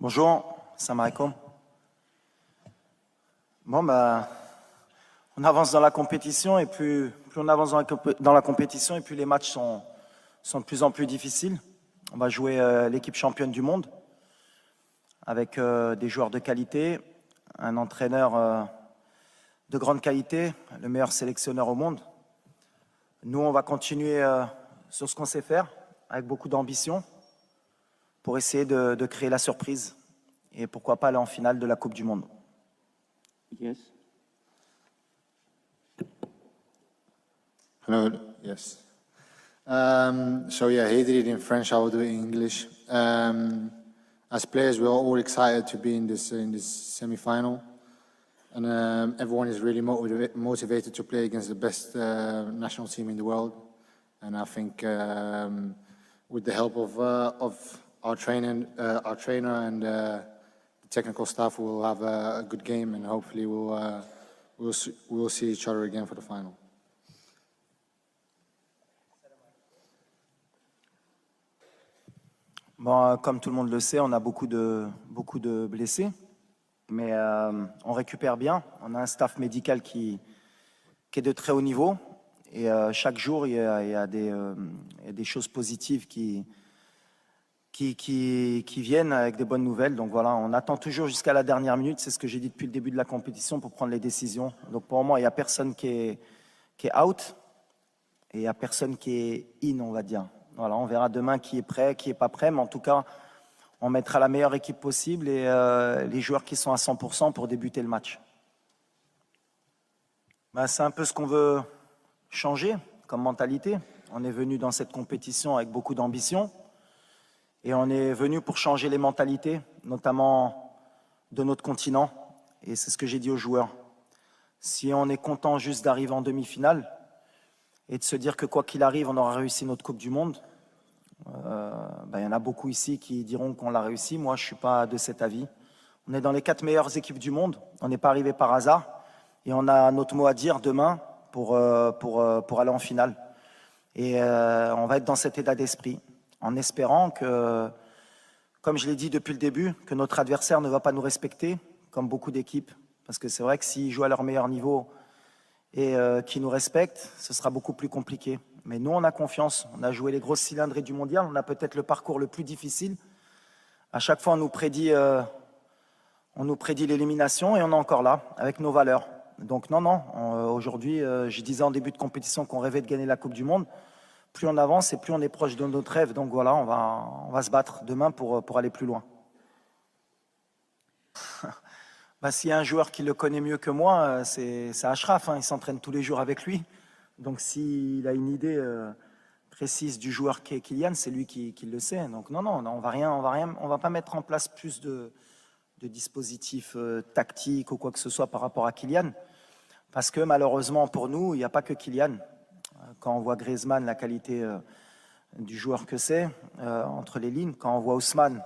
Bonjour, salam alaikum. On avance dans la compétition et plus on avance dans la compétition et plus les matchs sont de plus en plus difficiles. On va jouer l'équipe championne du monde avec des joueurs de qualité, un entraîneur de grande qualité, le meilleur sélectionneur au monde. Nous, on va continuer sur ce qu'on sait faire avec beaucoup d'ambition pour essayer de créer la surprise et pourquoi pas aller en finale de la Coupe du Monde. Yes. Hello, yes. So yeah, he did it in French, I will do it in English. As players, we're all excited to be in this semi-final. And everyone is really motivated to play against the best national team in the world. And I think with the help of our trainer and the technical staff, we'll have a good game, and hopefully we'll see each other again for the final. Bon, comme tout le monde le sait, on a beaucoup de blessés, mais on récupère bien. On a un staff médical qui est de très haut niveau, et chaque jour, il y a des choses positives qui viennent avec des bonnes nouvelles. Donc voilà, on attend toujours jusqu'à la dernière minute, c'est ce que j'ai dit depuis le début de la compétition, pour prendre les décisions. Donc pour moi, il n'y a personne qui est out, et il n'y a personne qui est in, on va dire. Voilà, on verra demain qui est prêt, qui n'est pas prêt, mais en tout cas, on mettra la meilleure équipe possible et les joueurs qui sont à 100% pour débuter le match. C'est un peu ce qu'on veut changer comme mentalité. On est venu dans cette compétition avec beaucoup d'ambition et on est venu pour changer les mentalités, notamment de notre continent. Et c'est ce que j'ai dit aux joueurs. Si on est content juste d'arriver en demi-finale, et de se dire que quoi qu'il arrive, on aura réussi notre Coupe du Monde. Il y en a beaucoup ici qui diront qu'on l'a réussi. Moi, je ne suis pas de cet avis. On est dans les 4 meilleures équipes du monde. On n'est pas arrivé par hasard. Et on a notre mot à dire demain pour aller en finale. Et on va être dans cet état d'esprit, en espérant que, comme je l'ai dit depuis le début, que notre adversaire ne va pas nous respecter, comme beaucoup d'équipes. Parce que c'est vrai que s'ils jouent à leur meilleur niveau et qui nous respectent, ce sera beaucoup plus compliqué. Mais nous, on a confiance. On a joué les grosses cylindrées du mondial. On a peut-être le parcours le plus difficile. À chaque fois, on nous prédit l'élimination et on est encore là, avec nos valeurs. Donc non, aujourd'hui, je disais en début de compétition qu'on rêvait de gagner la Coupe du Monde. Plus on avance et plus on est proche de notre rêve. Donc voilà, on va se battre demain pour aller plus loin. S'il y a un joueur qui le connaît mieux que moi, c'est Achraf. Il s'entraîne tous les jours avec lui. Donc s'il a une idée précise du joueur qui est Kylian, c'est lui qui le sait. Donc non, on va pas mettre en place plus de dispositifs tactiques ou quoi que ce soit par rapport à Kylian. Parce que malheureusement pour nous, il n'y a pas que Kylian. Quand on voit Griezmann, la qualité du joueur que c'est, entre les lignes, quand on voit Ousmane,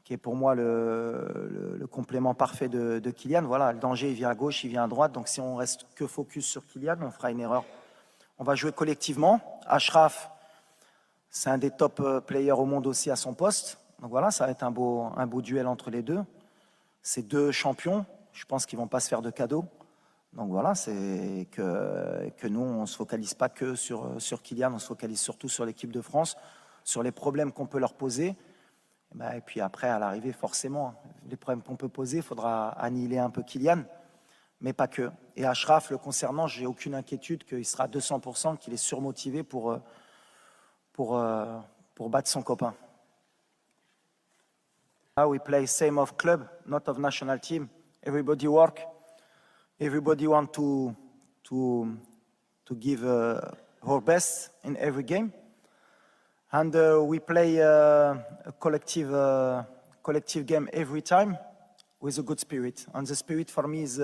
qui est pour moi le complément parfait de Kylian. Voilà, le danger, il vient à gauche, il vient à droite. Donc si on reste que focus sur Kylian, on fera une erreur. On va jouer collectivement. Achraf, c'est un des top players au monde aussi à son poste. Donc voilà, ça va être un beau duel entre les deux. Ces deux champions, je pense qu'ils ne vont pas se faire de cadeaux. Donc voilà, c'est que nous, on ne se focalise pas que sur Kylian, on se focalise surtout sur l'équipe de France, sur les problèmes qu'on peut leur poser. Et puis après, à l'arrivée, forcément, les problèmes qu'on peut poser, il faudra annihiler un peu Kylian, mais pas que. Et Achraf, le concernant, j'ai aucune inquiétude qu'il sera à 200%, qu'il est surmotivé pour battre son copain. Now we play same of club, not of national team. Everybody work. Everybody want to give our best in every game. And we play a collective game every time with a good spirit. And the spirit for me is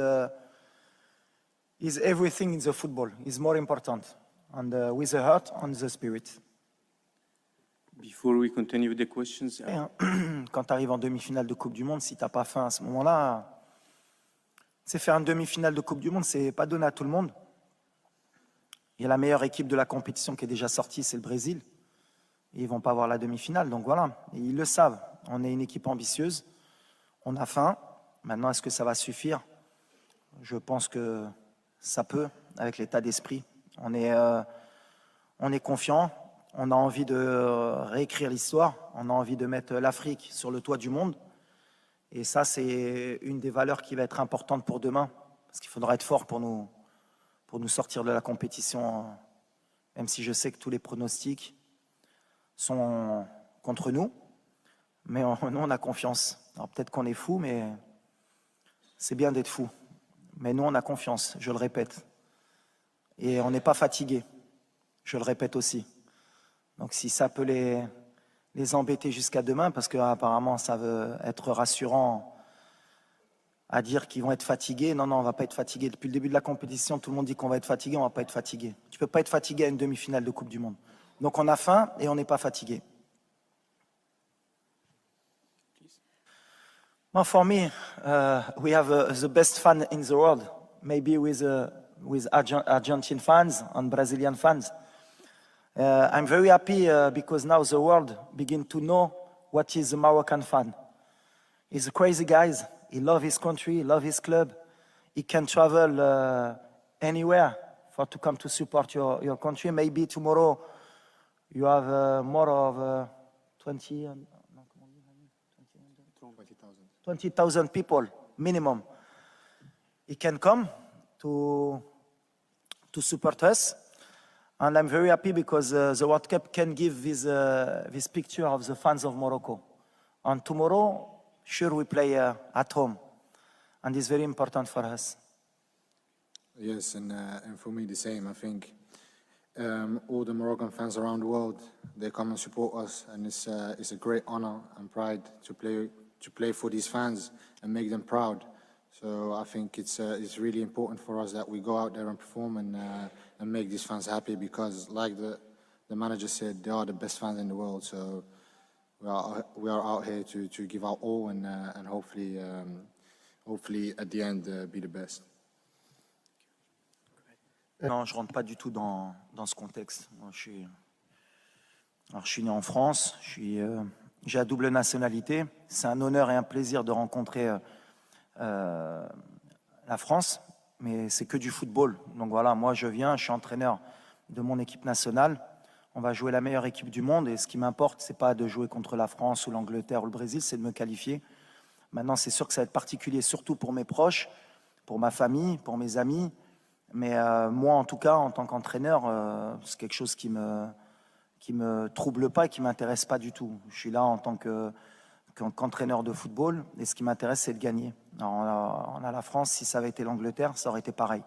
everything in the football. Is more important. And with the heart and the spirit. Before we continue with the questions. Quand tu arrives en demi-finale de Coupe du Monde, si tu n'as pas faim à ce moment-là, c'est faire une demi-finale de Coupe du Monde, c'est pas donné à tout le monde. Il y a la meilleure équipe de la compétition qui est déjà sortie, c'est le Brésil. Et ils ne vont pas avoir la demi-finale, donc voilà. Et ils le savent. On est une équipe ambitieuse. On a faim. Maintenant, est-ce que ça va suffire? Je pense que ça peut, avec l'état d'esprit. On est confiant, on a envie de réécrire l'histoire, on a envie de mettre l'Afrique sur le toit du monde. Et ça, c'est une des valeurs qui va être importante pour demain, parce qu'il faudra être fort pour nous sortir de la compétition, même si je sais que tous les pronostics sont contre nous. Mais nous, on a confiance. Alors peut-être qu'on est fou, mais c'est bien d'être fou. Mais nous, on a confiance, je le répète. Et on n'est pas fatigué, je le répète aussi. Donc si ça peut les embêter jusqu'à demain, parce qu'apparemment ça veut être rassurant à dire qu'ils vont être fatigués. Non, on ne va pas être fatigué. Depuis le début de la compétition, tout le monde dit qu'on va être fatigué, on ne va pas être fatigué. Tu ne peux pas être fatigué à une demi-finale de Coupe du Monde. Donc on a faim et on n'est pas fatigué. Well, for me, we have the best fan in the world, maybe with Argentine fans and Brazilian fans. I'm very happy because now the world begin to know what is a Moroccan fan. He's a crazy guy. He loves his country, he loves his club. He can travel anywhere to come to support your country. Maybe tomorrow you have more of 20,000 people minimum. He can come to support us, and I'm very happy because the World Cup can give this picture of the fans of Morocco. And tomorrow, sure, we play at home, and it's very important for us. Yes, and for me the same. I think all the Moroccan fans around the world, they come and support us, and it's a great honor and pride to play for these fans and make them proud. So I think it's really important for us that we go out there and perform and make these fans happy, because like the manager said, they are the best fans in the world. So we are out here to give our all and hopefully at the end be the best. Non, je rentre pas du tout dans ce contexte. Moi, je suis né en France, j'ai la double nationalité. C'est un honneur et un plaisir de rencontrer la France, mais c'est que du football. Donc voilà, moi je suis entraîneur de mon équipe nationale. On va jouer la meilleure équipe du monde, et ce qui m'importe, c'est pas de jouer contre la France ou l'Angleterre ou le Brésil, c'est de me qualifier. Maintenant, c'est sûr que ça va être particulier, surtout pour mes proches, pour ma famille, pour mes amis. Mais moi, en tout cas, en tant qu'entraîneur, c'est quelque chose qui me trouble pas et qui m'intéresse pas du tout. Je suis là en tant qu'entraîneur de football, et ce qui m'intéresse, c'est de gagner. Alors, on a la France, si ça avait été l'Angleterre, ça aurait été pareil.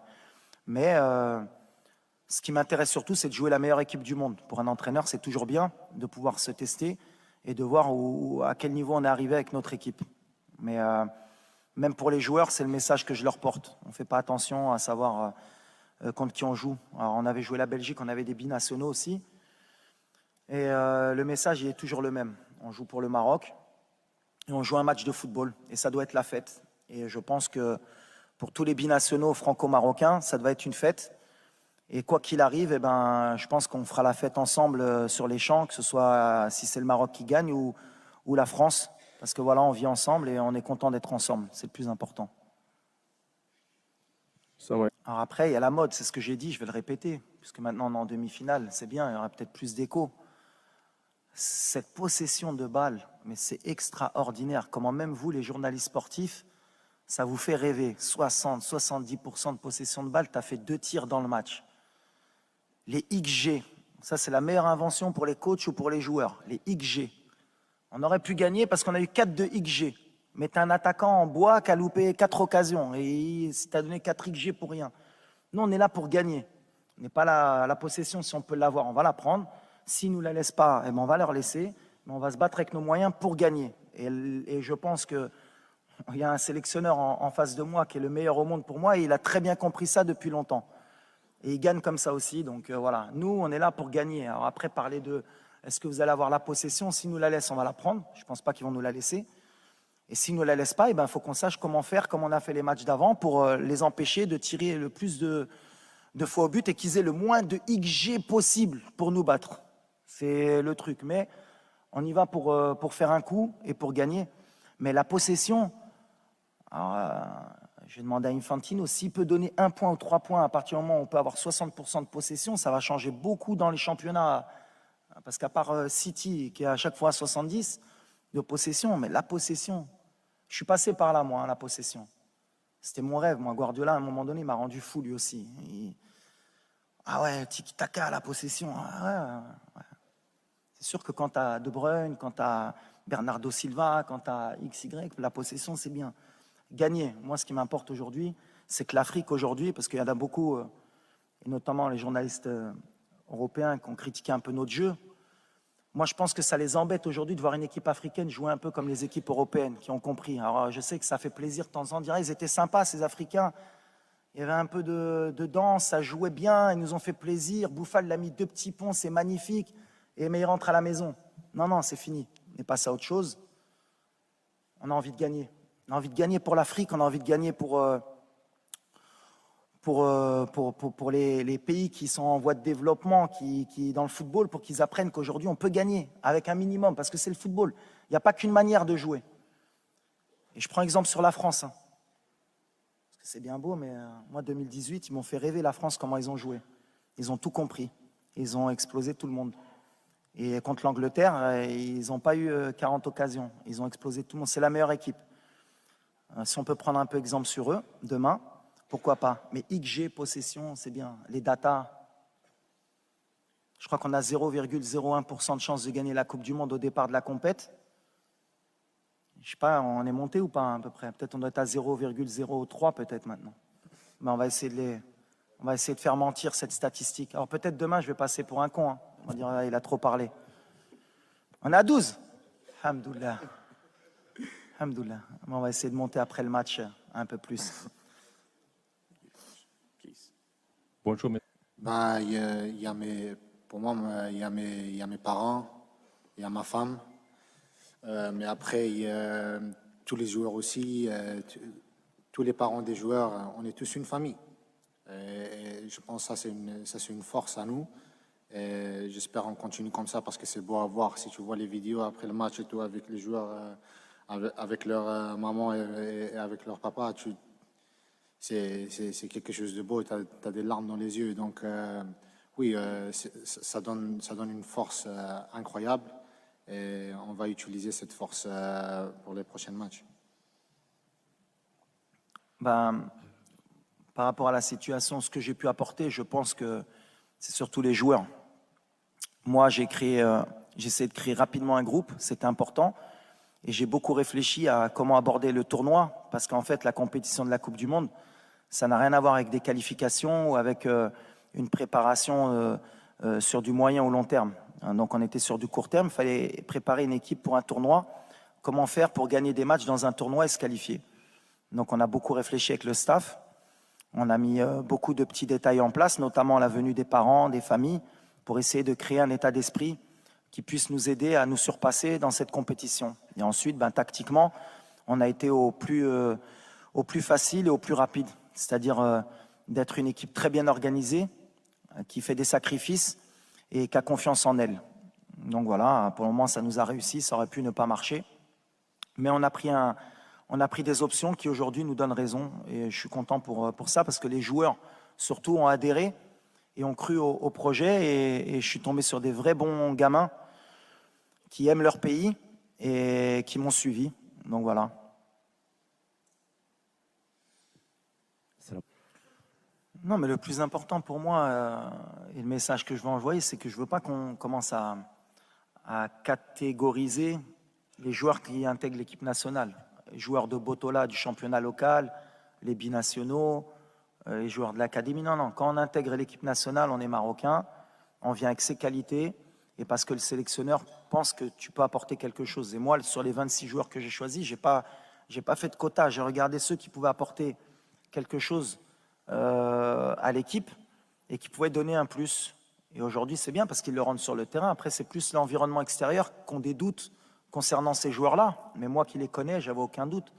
Mais ce qui m'intéresse surtout, c'est de jouer la meilleure équipe du monde. Pour un entraîneur, c'est toujours bien de pouvoir se tester et de voir à quel niveau on est arrivé avec notre équipe. Mais même pour les joueurs, c'est le message que je leur porte. On ne fait pas attention à savoir contre qui on joue. Alors, on avait joué la Belgique, on avait des binationaux aussi. Et le message, il est toujours le même. On joue pour le Maroc et on joue un match de football. Et ça doit être la fête. Et je pense que pour tous les binationaux franco-marocains, ça doit être une fête. Et quoi qu'il arrive, je pense qu'on fera la fête ensemble sur les champs, que ce soit si c'est le Maroc qui gagne ou la France. Parce que voilà, on vit ensemble et on est content d'être ensemble. C'est le plus important. Alors après, il y a la mode, c'est ce que j'ai dit, je vais le répéter. Puisque maintenant on est en demi-finale, c'est bien, il y aura peut-être plus d'écho. Cette possession de balle, mais c'est extraordinaire. Comment même vous, les journalistes sportifs, ça vous fait rêver. 60-70% de possession de balle, tu as fait 2 tirs dans le match. Les XG, ça c'est la meilleure invention pour les coachs ou pour les joueurs. Les XG. On aurait pu gagner parce qu'on a eu 4 de XG. Mais tu as un attaquant en bois qui a loupé 4 occasions. Et tu as donné 4 XG pour rien. Nous, on est là pour gagner. On n'est pas la possession, si on peut l'avoir, on va la prendre. S'ils ne nous la laissent pas, on va leur laisser. Mais on va se battre avec nos moyens pour gagner. Et je pense qu'il y a un sélectionneur en face de moi qui est le meilleur au monde pour moi. Et il a très bien compris ça depuis longtemps. Et il gagne comme ça aussi. Donc voilà, nous, on est là pour gagner. Alors après, parler de est-ce que vous allez avoir la possession? S'ils nous la laissent, on va la prendre. Je ne pense pas qu'ils vont nous la laisser. Et s'ils ne nous la laissent pas, il faut qu'on sache comment faire, comme on a fait les matchs d'avant, pour les empêcher de tirer le plus de fois au but et qu'ils aient le moins de XG possible pour nous battre. C'est le truc. Mais on y va pour faire un coup et pour gagner. Mais la possession, Alors, je vais demander à Infantino, s'il peut donner 1 point ou 3 points à partir du moment où on peut avoir 60% de possession, ça va changer beaucoup dans les championnats. Parce qu'à part City, qui est à chaque fois à 70 de possession, mais la possession, je suis passé par là, moi, la possession. C'était mon rêve. Moi, Guardiola, à un moment donné, m'a rendu fou, lui aussi. Ah ouais, tiki-taka, la possession. Ah ouais. C'est sûr que quand tu as De Bruyne, quand tu as Bernardo Silva, quand tu as XY, la possession, c'est bien. Gagner. Moi, ce qui m'importe aujourd'hui, c'est que l'Afrique, aujourd'hui, parce qu'il y en a beaucoup, et notamment les journalistes européens qui ont critiqué un peu notre jeu, moi, je pense que ça les embête aujourd'hui de voir une équipe africaine jouer un peu comme les équipes européennes qui ont compris. Alors, je sais que ça fait plaisir de temps en temps. Ils étaient sympas, ces Africains. Il y avait un peu de danse, ça jouait bien, ils nous ont fait plaisir. Bouffal l'a mis 2 petits ponts, c'est magnifique. Mais il rentre à la maison. Non, c'est fini. On est passé à autre chose. On a envie de gagner. On a envie de gagner pour l'Afrique, on a envie de gagner pour les pays qui sont en voie de développement, qui dans le football, pour qu'ils apprennent qu'aujourd'hui on peut gagner avec un minimum, parce que c'est le football. Il n'y a pas qu'une manière de jouer. Et je prends exemple sur la France. Parce que c'est bien beau, mais moi 2018, ils m'ont fait rêver la France, comment ils ont joué. Ils ont tout compris. Ils ont explosé tout le monde. Et contre l'Angleterre, ils n'ont pas eu 40 occasions. Ils ont explosé tout le monde. C'est la meilleure équipe. Si on peut prendre un peu exemple sur eux, demain, pourquoi pas. Mais XG, possession, c'est bien. Les datas, je crois qu'on a 0,01% de chance de gagner la Coupe du Monde au départ de la compète. Je ne sais pas, on est monté ou pas à peu près. Peut-être on doit être à 0,03 peut-être maintenant. Mais on va essayer de faire mentir cette statistique. Alors peut-être demain, je vais passer pour un con. On va dire, ah, il a trop parlé. On est à 12. Alhamdoulilah. Alhamdoulilah. On va essayer de monter après le match un peu plus. Bonjour. Bah, pour moi, il y a mes parents, il y a ma femme. Mais après, il y a tous les joueurs aussi, tous les parents des joueurs, on est tous une famille. Et je pense que ça, c'est une force à nous. Et j'espère qu'on continue comme ça parce que c'est beau à voir. Si tu vois les vidéos après le match et tout, avec les joueurs, avec leur maman et avec leur papa, c'est quelque chose de beau. Tu as des larmes dans les yeux. Donc, oui, ça donne une force incroyable. Et on va utiliser cette force pour les prochains matchs. Ben, par rapport à la situation, ce que j'ai pu apporter, je pense que c'est surtout les joueurs. Moi, j'ai essayé de créer rapidement un groupe, c'était important. Et j'ai beaucoup réfléchi à comment aborder le tournoi, parce qu'en fait, la compétition de la Coupe du Monde, ça n'a rien à voir avec des qualifications ou avec une préparation sur du moyen ou long terme. Donc on était sur du court terme, il fallait préparer une équipe pour un tournoi. Comment faire pour gagner des matchs dans un tournoi et se qualifier? Donc on a beaucoup réfléchi avec le staff. On a mis beaucoup de petits détails en place, notamment la venue des parents, des familles, pour essayer de créer un état d'esprit qui puisse nous aider à nous surpasser dans cette compétition. Et ensuite, tactiquement, on a été au plus facile et au plus rapide. C'est-à-dire d'être une équipe très bien organisée, qui fait des sacrifices et qui a confiance en elle. Donc voilà, pour le moment, ça nous a réussi, ça aurait pu ne pas marcher. Mais on a pris des options qui aujourd'hui nous donnent raison. Et je suis content pour ça, parce que les joueurs, surtout, ont adhéré et ont cru au projet. Et je suis tombé sur des vrais bons gamins qui aiment leur pays et qui m'ont suivi. Donc voilà. Non, mais le plus important pour moi, et le message que je veux envoyer, c'est que je ne veux pas qu'on commence à catégoriser les joueurs qui intègrent l'équipe nationale. Les joueurs de Botola du championnat local, les binationaux, les joueurs de l'académie. Non. Quand on intègre l'équipe nationale, on est marocain, on vient avec ses qualités, et parce que le sélectionneur pense que tu peux apporter quelque chose. Et moi, sur les 26 joueurs que j'ai choisis, j'ai pas fait de quota. J'ai regardé ceux qui pouvaient apporter quelque chose à l'équipe et qui pouvaient donner un plus. Et aujourd'hui, c'est bien parce qu'ils le rendent sur le terrain. Après, c'est plus l'environnement extérieur qu'on des doutes concernant ces joueurs-là. Mais moi qui les connais, j'avais aucun doute.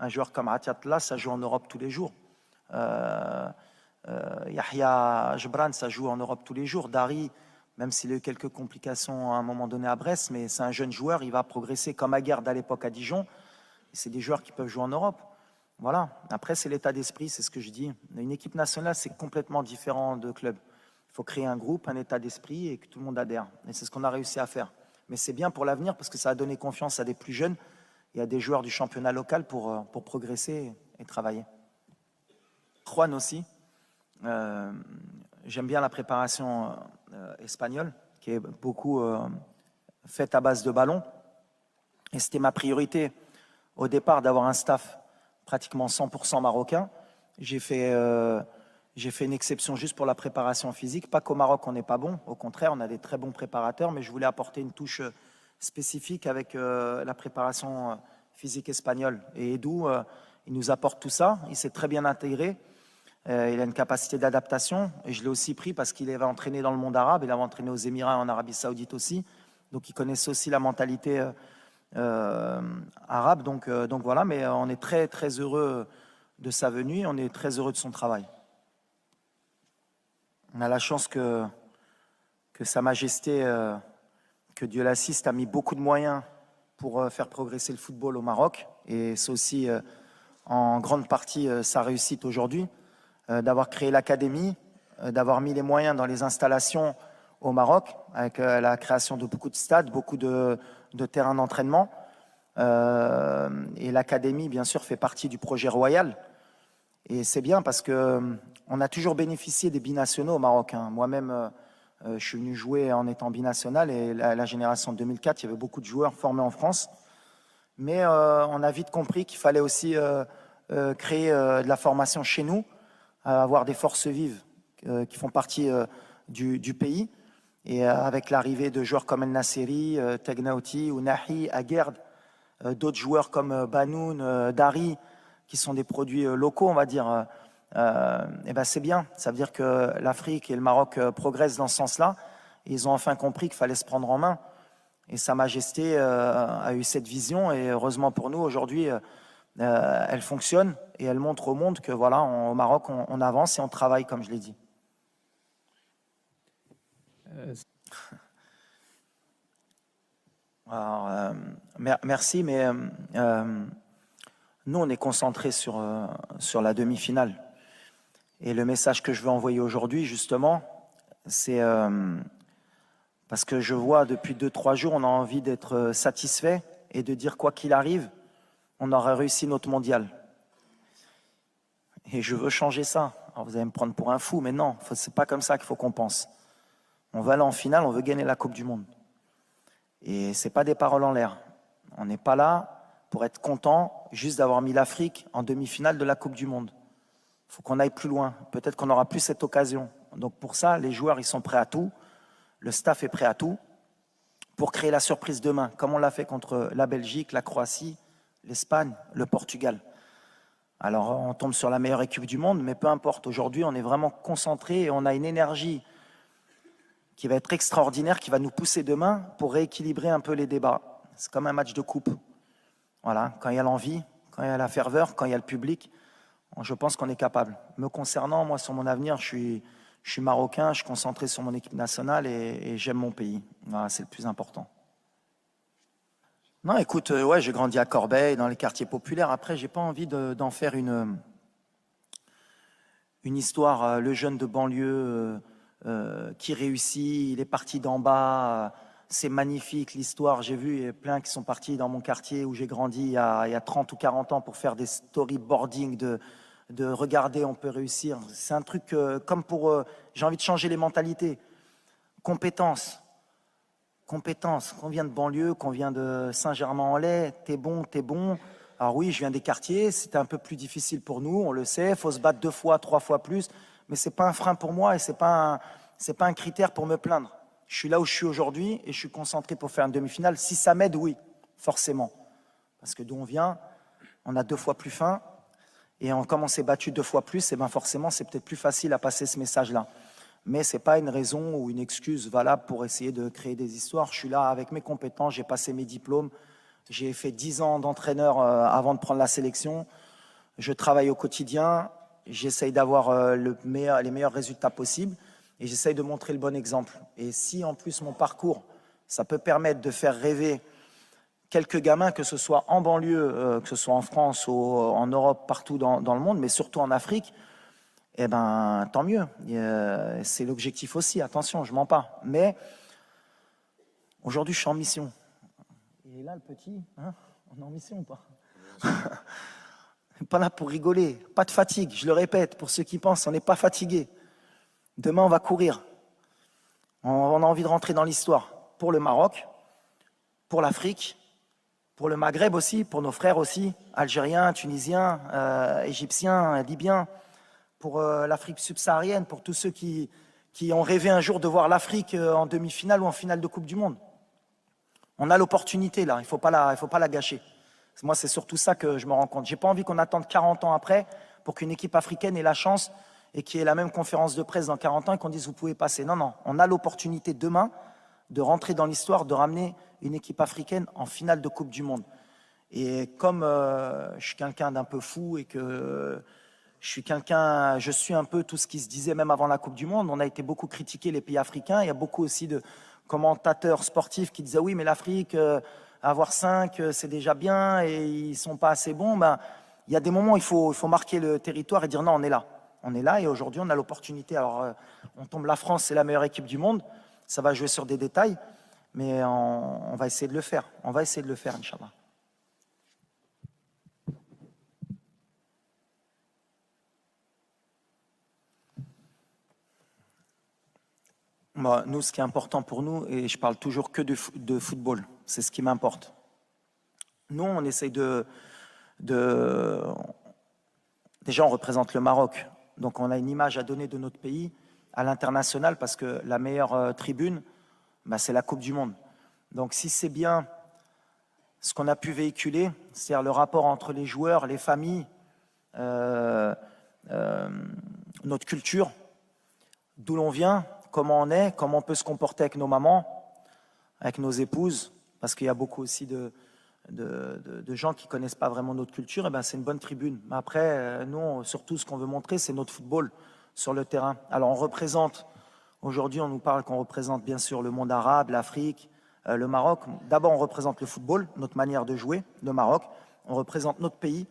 Un joueur comme Atiatla, ça joue en Europe tous les jours. Yahya Jebran, ça joue en Europe tous les jours. Dari, même s'il a eu quelques complications à un moment donné à Brest, mais c'est un jeune joueur, il va progresser comme Aguerd à l'époque à Dijon. Et c'est des joueurs qui peuvent jouer en Europe. Voilà. Après, c'est l'état d'esprit, c'est ce que je dis. Une équipe nationale, c'est complètement différent de club. Il faut créer un groupe, un état d'esprit et que tout le monde adhère. Et c'est ce qu'on a réussi à faire. Mais c'est bien pour l'avenir parce que ça a donné confiance à des plus jeunes et à des joueurs du championnat local pour progresser et travailler. Juan aussi. J'aime bien la préparation espagnole qui est beaucoup faite à base de ballon. Et c'était ma priorité au départ d'avoir un staff pratiquement 100% marocain. J'ai fait une exception juste pour la préparation physique. Pas qu'au Maroc, on n'est pas bon. Au contraire, on a des très bons préparateurs, mais je voulais apporter une touche spécifique avec la préparation physique espagnole. Et Edu, il nous apporte tout ça. Il s'est très bien intégré. Il a une capacité d'adaptation. Et je l'ai aussi pris parce qu'il avait entraîné dans le monde arabe. Il avait entraîné aux Émirats et en Arabie Saoudite aussi. Donc, il connaissait aussi la mentalité arabe. Donc voilà, mais on est très, très heureux de sa venue. On est très heureux de son travail. On a la chance que Sa Majesté, que Dieu l'assiste, a mis beaucoup de moyens pour faire progresser le football au Maroc. Et c'est aussi en grande partie sa réussite aujourd'hui, d'avoir créé l'académie, d'avoir mis les moyens dans les installations au Maroc, avec la création de beaucoup de stades, beaucoup de terrains d'entraînement. Et l'académie, bien sûr, fait partie du projet royal. Et c'est bien parce qu'on a toujours bénéficié des binationaux au Maroc. Moi-même, je suis venu jouer en étant binational et la génération de 2004, il y avait beaucoup de joueurs formés en France. Mais on a vite compris qu'il fallait aussi créer de la formation chez nous, avoir des forces vives qui font partie du pays. Et avec l'arrivée de joueurs comme El Nasseri, Tegnaouti, Ounahi, Aguerd, d'autres joueurs comme Banoun, Dari, qui sont des produits locaux, on va dire, et ben c'est bien. Ça veut dire que l'Afrique et le Maroc progressent dans ce sens-là. Et ils ont enfin compris qu'il fallait se prendre en main. Et Sa Majesté a eu cette vision. Et heureusement pour nous, aujourd'hui, elle fonctionne et elle montre au monde que voilà, au Maroc, on avance et on travaille, comme je l'ai dit. Alors, merci, mais nous, on est concentrés sur la demi-finale. Et le message que je veux envoyer aujourd'hui, justement, c'est parce que je vois depuis 2-3 jours, on a envie d'être satisfait et de dire quoi qu'il arrive, on aura réussi notre mondial. Et je veux changer ça. Alors vous allez me prendre pour un fou, mais non, c'est pas comme ça qu'il faut qu'on pense. On va aller en finale, on veut gagner la Coupe du Monde. Et c'est pas des paroles en l'air. On n'est pas là pour être content juste d'avoir mis l'Afrique en demi-finale de la Coupe du Monde. Il faut qu'on aille plus loin. Peut-être qu'on n'aura plus cette occasion. Donc pour ça, les joueurs, ils sont prêts à tout. Le staff est prêt à tout pour créer la surprise demain, comme on l'a fait contre la Belgique, la Croatie, l'Espagne, le Portugal. Alors on tombe sur la meilleure équipe du monde, mais peu importe. Aujourd'hui, on est vraiment concentré et on a une énergie qui va être extraordinaire, qui va nous pousser demain pour rééquilibrer un peu les débats. C'est comme un match de coupe. Voilà, quand il y a l'envie, quand il y a la ferveur, quand il y a le public, je pense qu'on est capable. Me concernant, moi, sur mon avenir, je suis marocain, je suis concentré sur mon équipe nationale et j'aime mon pays. Voilà, c'est le plus important. Non, écoute, ouais, j'ai grandi à Corbeil, dans les quartiers populaires. Après, j'ai pas envie d'en faire une histoire, le jeune de banlieue qui réussit, il est parti d'en bas, c'est magnifique l'histoire. J'ai vu il y a plein qui sont partis dans mon quartier où j'ai grandi il y a 30 ou 40 ans pour faire des storyboarding de regarder, on peut réussir. C'est un truc comme pour... j'ai envie de changer les mentalités. Compétences. Qu'on vient de banlieue, qu'on vient de Saint-Germain-en-Laye, t'es bon. Alors oui, je viens des quartiers, c'était un peu plus difficile pour nous, on le sait, il faut se battre 2 fois, 3 fois plus, mais ce n'est pas un frein pour moi et ce n'est pas un critère pour me plaindre. Je suis là où je suis aujourd'hui et je suis concentré pour faire une demi-finale. Si ça m'aide, oui, forcément. Parce que d'où on vient, on a 2 fois plus faim et comme on s'est battu 2 fois plus, et ben forcément, c'est peut-être plus facile à passer ce message-là. Mais ce n'est pas une raison ou une excuse valable pour essayer de créer des histoires. Je suis là avec mes compétences, j'ai passé mes diplômes, j'ai fait 10 ans d'entraîneur avant de prendre la sélection. Je travaille au quotidien, j'essaye d'avoir les meilleurs résultats possibles et j'essaye de montrer le bon exemple. Et si en plus mon parcours, ça peut permettre de faire rêver quelques gamins, que ce soit en banlieue, que ce soit en France ou en Europe, partout dans le monde, mais surtout en Afrique, eh ben, tant mieux. C'est l'objectif aussi, attention, je mens pas. Mais aujourd'hui, je suis en mission. Et là, le petit, hein, on est en mission ou pas? Pas là pour rigoler, pas de fatigue, je le répète, pour ceux qui pensent, on n'est pas fatigué. Demain, on va courir. On a envie de rentrer dans l'histoire pour le Maroc, pour l'Afrique, pour le Maghreb aussi, pour nos frères aussi, Algériens, Tunisiens, Égyptiens, Libyens, pour l'Afrique subsaharienne, pour tous ceux qui ont rêvé un jour de voir l'Afrique en demi-finale ou en finale de Coupe du Monde. On a l'opportunité là, il ne faut pas la gâcher. Moi, c'est surtout ça que je me rends compte. Je n'ai pas envie qu'on attende 40 ans après pour qu'une équipe africaine ait la chance et qu'il y ait la même conférence de presse dans 40 ans et qu'on dise vous pouvez passer. Non, non, on a l'opportunité demain de rentrer dans l'histoire, de ramener une équipe africaine en finale de Coupe du Monde. Et comme je suis quelqu'un d'un peu fou et que je suis un peu tout ce qui se disait même avant la Coupe du Monde, on a été beaucoup critiqué les pays africains. Il y a beaucoup aussi de commentateurs sportifs qui disaient oui, mais l'Afrique, avoir 5, c'est déjà bien et ils ne sont pas assez bons. Ben, il y a des moments où il faut marquer le territoire et dire non, on est là. On est là et aujourd'hui, on a l'opportunité. Alors, on tombe la France, c'est la meilleure équipe du monde. Ça va jouer sur des détails, mais on va essayer de le faire. On va essayer de le faire, Inch'Allah. Moi, nous, ce qui est important pour nous, et je parle toujours que de football, c'est ce qui m'importe. Nous, on essaye déjà, on représente le Maroc, donc on a une image à donner de notre pays à l'international parce que la meilleure tribune, bah, c'est la Coupe du Monde. Donc si c'est bien ce qu'on a pu véhiculer, c'est-à-dire le rapport entre les joueurs, les familles, notre culture, d'où l'on vient, comment on est, comment on peut se comporter avec nos mamans, avec nos épouses, parce qu'il y a beaucoup aussi de gens qui ne connaissent pas vraiment notre culture, et ben c'est une bonne tribune. Mais après, nous, surtout, ce qu'on veut montrer, c'est notre football sur le terrain. Alors, on représente, aujourd'hui, on nous parle qu'on représente bien sûr le monde arabe, l'Afrique, le Maroc. D'abord, on représente le football, notre manière de jouer, le Maroc. On représente notre pays,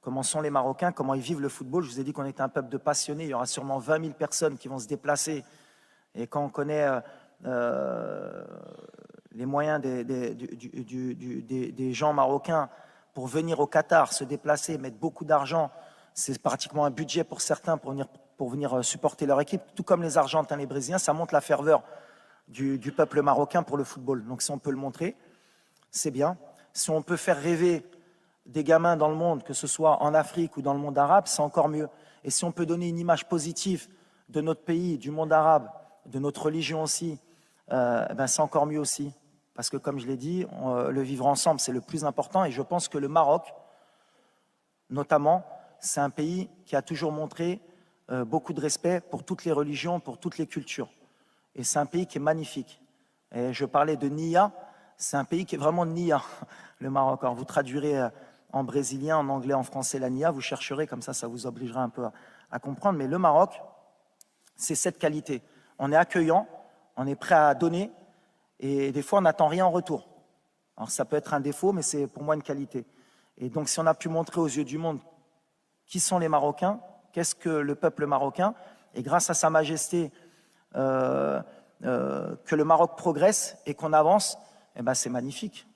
comment sont les Marocains, comment ils vivent le football. Je vous ai dit qu'on était un peuple de passionnés. Il y aura sûrement 20 000 personnes qui vont se déplacer. Et quand on connaît les moyens des gens marocains pour venir au Qatar, se déplacer, mettre beaucoup d'argent, c'est pratiquement un budget pour certains pour venir supporter leur équipe, tout comme les Argentins, les Brésiliens, ça montre la ferveur du peuple marocain pour le football. Donc si on peut le montrer, c'est bien. Si on peut faire rêver des gamins dans le monde, que ce soit en Afrique ou dans le monde arabe, c'est encore mieux. Et si on peut donner une image positive de notre pays, du monde arabe, de notre religion aussi, ben c'est encore mieux aussi. Parce que comme je l'ai dit, le vivre ensemble, c'est le plus important. Et je pense que le Maroc, notamment, c'est un pays qui a toujours montré beaucoup de respect pour toutes les religions, pour toutes les cultures. Et c'est un pays qui est magnifique. Et je parlais de Nia, c'est un pays qui est vraiment Nia, le Maroc. Alors vous traduirez en brésilien, en anglais, en français la Nia, vous chercherez, comme ça vous obligera un peu à comprendre. Mais le Maroc, c'est cette qualité. On est accueillant, on est prêt à donner, et des fois on n'attend rien en retour. Alors ça peut être un défaut, mais c'est pour moi une qualité. Et donc si on a pu montrer aux yeux du monde qui sont les Marocains, qu'est-ce que le peuple marocain, et grâce à Sa Majesté, que le Maroc progresse et qu'on avance, eh ben c'est magnifique.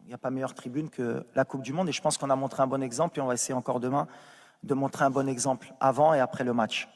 Il n'y a pas meilleure tribune que la Coupe du Monde, et je pense qu'on a montré un bon exemple, et on va essayer encore demain de montrer un bon exemple avant et après le match.